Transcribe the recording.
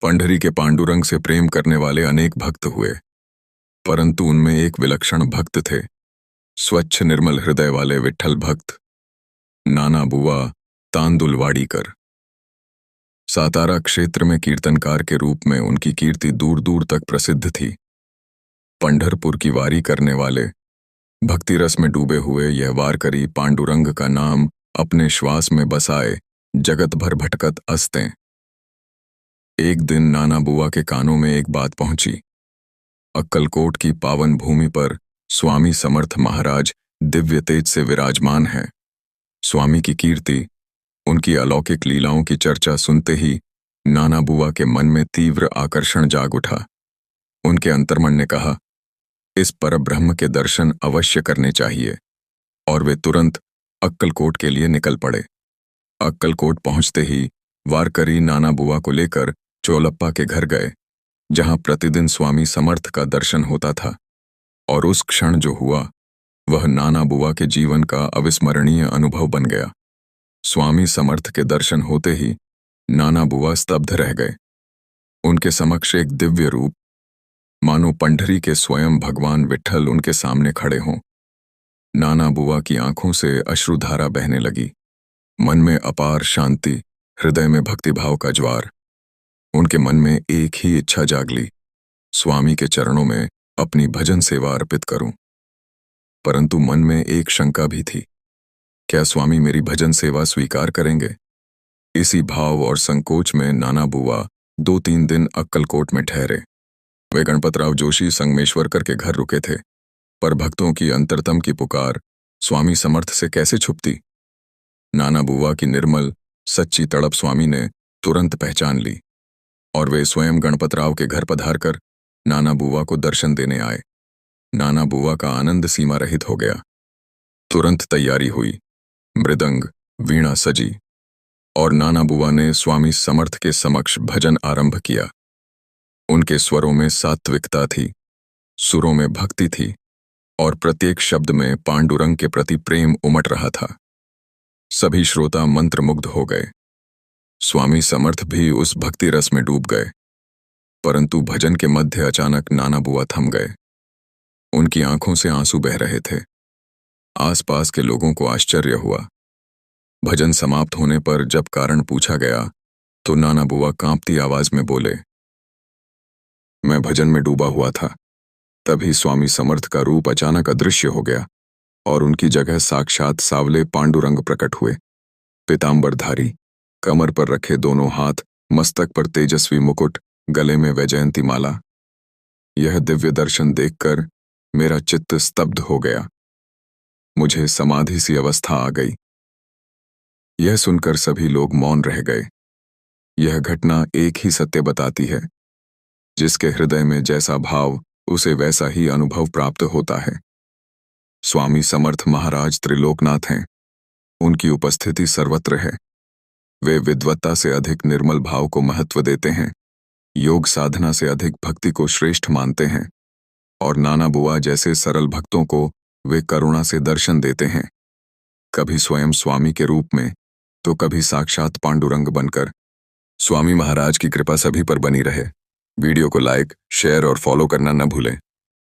पंढरी के पांडुरंग से प्रेम करने वाले अनेक भक्त हुए, परंतु उनमें एक विलक्षण भक्त थे। स्वच्छ निर्मल हृदय वाले विट्ठल भक्त नाना बुवा तांदुलवाड़ीकर। सातारा क्षेत्र में कीर्तनकार के रूप में उनकी कीर्ति दूर दूर तक प्रसिद्ध थी। पंढरपुर की वारी करने वाले, भक्ति रस में डूबे हुए यह वारकरी पांडुरंग का नाम अपने श्वास में बसाए जगत भर भटकत अस्तें। एक दिन नाना बुआ के कानों में एक बात पहुंची। अक्कलकोट की पावन भूमि पर स्वामी समर्थ महाराज दिव्य तेज से विराजमान हैं। स्वामी की कीर्ति, उनकी अलौकिक लीलाओं की चर्चा सुनते ही नाना बुआ के मन में तीव्र आकर्षण जाग उठा। उनके अंतर्मन ने कहा, इस परब्रह्म के दर्शन अवश्य करने चाहिए, और वे तुरंत अक्कलकोट के लिए निकल पड़े। अक्कलकोट पहुंचते ही वारकरी नाना बुआ को लेकर चोलप्पा के घर गए, जहां प्रतिदिन स्वामी समर्थ का दर्शन होता था। और उस क्षण जो हुआ वह नाना बुआ के जीवन का अविस्मरणीय अनुभव बन गया। स्वामी समर्थ के दर्शन होते ही नाना बुआ स्तब्ध रह गए। उनके समक्ष एक दिव्य रूप, मानो पंढरी के स्वयं भगवान विट्ठल उनके सामने खड़े हों। नाना बुआ की आंखों से अश्रुधारा बहने लगी। मन में अपार शांति, हृदय में भक्तिभाव का ज्वार। उनके मन में एक ही इच्छा जागली, स्वामी के चरणों में अपनी भजन सेवा अर्पित करूं। परंतु मन में एक शंका भी थी, क्या स्वामी मेरी भजन सेवा स्वीकार करेंगे? इसी भाव और संकोच में नाना बुआ 2-3 दिन अक्कलकोट में ठहरे। वे गणपतराव जोशी संगमेश्वरकर के घर रुके थे, पर भक्तों की अंतरतम की पुकार स्वामी समर्थ से कैसे छुपती? नाना बुआ की निर्मल सच्ची तड़प स्वामी ने तुरंत पहचान ली, और वे स्वयं गणपतराव के घर पधारकर नाना बुआ को दर्शन देने आए। नाना बुआ का आनंद सीमा रहित हो गया। तुरंत तैयारी हुई, मृदंग वीणा सजी, और नाना बुआ ने स्वामी समर्थ के समक्ष भजन आरंभ किया। उनके स्वरों में सात्विकता थी, सुरों में भक्ति थी, और प्रत्येक शब्द में पांडुरंग के प्रति प्रेम उमड़ रहा था। सभी श्रोता मंत्रमुग्ध हो गए। स्वामी समर्थ भी उस भक्ति रस में डूब गए। परंतु भजन के मध्य अचानक नाना बुआ थम गए। उनकी आंखों से आंसू बह रहे थे। आसपास के लोगों को आश्चर्य हुआ। भजन समाप्त होने पर जब कारण पूछा गया तो नाना बुआ कांपती आवाज में बोले, मैं भजन में डूबा हुआ था, तभी स्वामी समर्थ का रूप अचानक अदृश्य हो गया और उनकी जगह साक्षात सावले पांडुरंग प्रकट हुए। पीतांबरधारी, कमर पर रखे दोनों हाथ, मस्तक पर तेजस्वी मुकुट, गले में वैजयंती माला। यह दिव्य दर्शन देखकर मेरा चित्त स्तब्ध हो गया। मुझे समाधि सी अवस्था आ गई। यह सुनकर सभी लोग मौन रह गए। यह घटना एक ही सत्य बताती है, जिसके हृदय में जैसा भाव उसे वैसा ही अनुभव प्राप्त होता है। स्वामी समर्थ महाराज त्रिलोकनाथ हैं। उनकी उपस्थिति सर्वत्र है। वे विद्वत्ता से अधिक निर्मल भाव को महत्व देते हैं, योग साधना से अधिक भक्ति को श्रेष्ठ मानते हैं, और नाना बुआ जैसे सरल भक्तों को वे करुणा से दर्शन देते हैं, कभी स्वयं स्वामी के रूप में तो कभी साक्षात पांडुरंग बनकर। स्वामी महाराज की कृपा सभी पर बनी रहे। वीडियो को लाइक, शेयर और फॉलो करना न भूलें।